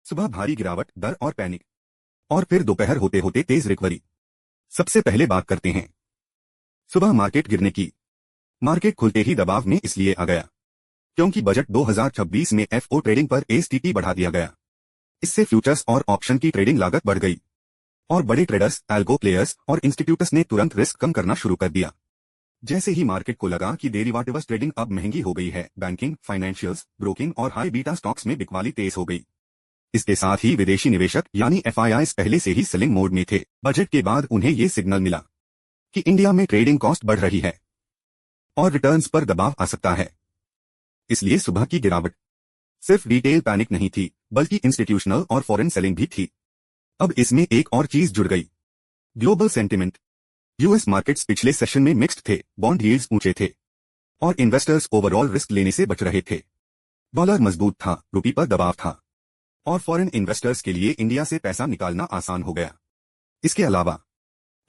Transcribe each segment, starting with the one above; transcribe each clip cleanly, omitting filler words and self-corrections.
सुबह भारी गिरावट, डर और पैनिक, और फिर दोपहर होते होते तेज रिकवरी। सबसे पहले बात करते हैं सुबह मार्केट गिरने की। मार्केट खुलते ही दबाव में इसलिए आ गया क्योंकि बजट 2026 में एफओ ट्रेडिंग पर एसटीटी बढ़ा दिया गया। इससे फ्यूचर्स और ऑप्शन की ट्रेडिंग लागत बढ़ गई और बड़े ट्रेडर्स, एल्गो प्लेयर्स और इंस्टीट्यूटर्स ने तुरंत रिस्क कम करना शुरू कर दिया। जैसे ही मार्केट को लगा कि डेरिवेटिव्स ट्रेडिंग अब महंगी हो गई है, बैंकिंग, फाइनेंशियल्स, ब्रोकिंग और हाई बीटा स्टॉक्स में बिकवाली तेज हो गई। इसके साथ ही विदेशी निवेशक यानी एफआईआईज पहले से ही सेलिंग मोड में थे। बजट के बाद उन्हें ये सिग्नल मिला कि इंडिया में ट्रेडिंग कॉस्ट बढ़ रही है और रिटर्न्स पर दबाव आ सकता है। इसलिए सुबह की गिरावट सिर्फ रिटेल पैनिक नहीं थी, बल्कि इंस्टीट्यूशनल और फॉरेन सेलिंग भी थी। अब इसमें एक और चीज जुड़ गई, ग्लोबल सेंटिमेंट। यूएस मार्केट्स पिछले सेशन में मिक्स्ड थे, बॉन्ड यील्ड्स ऊंचे थे और इन्वेस्टर्स ओवरऑल रिस्क लेने से बच रहे थे। डॉलर मजबूत था, रुपये पर दबाव था और फॉरेन इन्वेस्टर्स के लिए इंडिया से पैसा निकालना आसान हो गया। इसके अलावा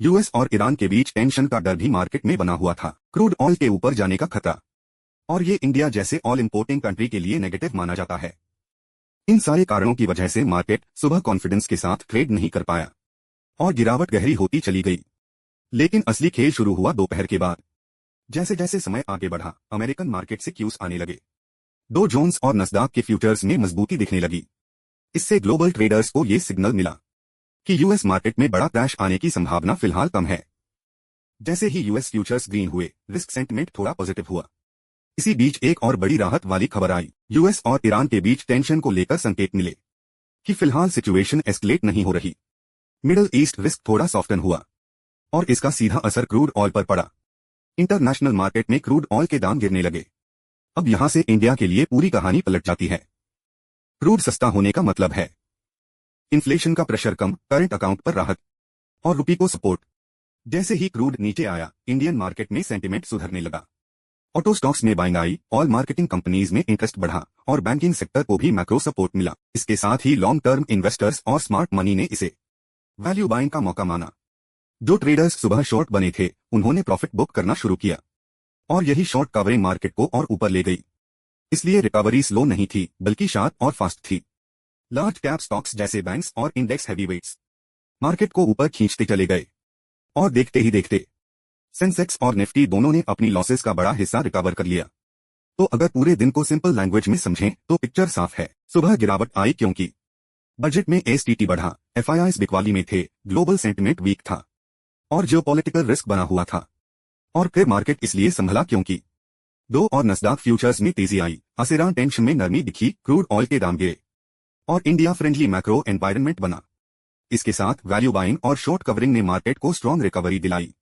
यूएस और ईरान के बीच टेंशन का डर भी मार्केट में बना हुआ था, क्रूड ऑयल के ऊपर जाने का खतरा, और ये इंडिया जैसे ऑल इंपोर्टिंग कंट्री के लिए नेगेटिव माना जाता है। इन सारे कारणों की वजह से मार्केट सुबह कॉन्फिडेंस के साथ ट्रेड नहीं कर पाया और गिरावट गहरी होती चली गई। लेकिन असली खेल शुरू हुआ दोपहर के बाद। जैसे जैसे समय आगे बढ़ा, अमेरिकन मार्केट से क्यूज आने लगे। डो जोन्स और नस्दाक के फ्यूचर्स में मजबूती दिखने लगी। इससे ग्लोबल ट्रेडर्स को ये सिग्नल मिला कि यूएस मार्केट में बड़ा क्रैश आने की संभावना फिलहाल कम है। जैसे ही यूएस फ्यूचर्स ग्रीन हुए, रिस्क सेंटिमेंट थोड़ा पॉजिटिव हुआ। इसी बीच एक और बड़ी राहत वाली खबर आई। यूएस और ईरान के बीच टेंशन को लेकर संकेत मिले कि फिलहाल सिचुएशन एस्केलेट नहीं हो रही। मिडल ईस्ट रिस्क थोड़ा सॉफ्टन हुआ और इसका सीधा असर क्रूड ऑयल पर पड़ा। इंटरनेशनल मार्केट में क्रूड ऑयल के दाम गिरने लगे। अब यहां से इंडिया के लिए पूरी कहानी पलट जाती है। क्रूड सस्ता होने का मतलब है इन्फ्लेशन का प्रेशर कम, करंट अकाउंट पर राहत और रुपये को सपोर्ट। जैसे ही क्रूड नीचे आया, इंडियन मार्केट में सेंटिमेंट सुधरने लगा। ऑटो स्टॉक्स में buying I, oil marketing companies में इंटरेस्ट बढ़ा और बैंकिंग सेक्टर को भी मैक्रो सपोर्ट मिला। इसके साथ ही लॉन्ग टर्म इन्वेस्टर्स और स्मार्ट मनी ने इसे वैल्यू बाइंग का मौका माना। जो ट्रेडर्स सुबह शॉर्ट बने थे, उन्होंने प्रॉफिट बुक करना शुरू किया और यही शॉर्ट कवरिंग मार्केट को और ऊपर ले गई। इसलिए रिकवरी स्लो नहीं थी, बल्कि शार्प और फास्ट थी। लार्ज कैप स्टॉक्स जैसे बैंक्स और इंडेक्स हैवीवेट्स मार्केट को ऊपर खींचते चले गए और देखते ही देखते सेंसेक्स और निफ्टी दोनों ने अपनी लॉसेस का बड़ा हिस्सा रिकवर कर लिया। तो अगर पूरे दिन को सिंपल लैंग्वेज में समझें तो पिक्चर साफ है। सुबह गिरावट आई क्योंकि बजट में एसटीटी बढ़ा, एफआईआईज बिकवाली में थे, ग्लोबल सेंटिमेंट वीक था और जियोपॉलिटिकल रिस्क बना हुआ था। और फिर मार्केट इसलिए संभला क्योंकि डो और नस्दाक फ्यूचर्स में तेजी आई, असेरान टेंशन में नरमी दिखी, क्रूड ऑयल के दाम गिरे और इंडिया फ्रेंडली मैक्रो एनवायरनमेंट बना। इसके साथ वैल्यू बाइंग और शॉर्ट कवरिंग ने मार्केट को स्ट्रॉन्ग रिकवरी दिलाई।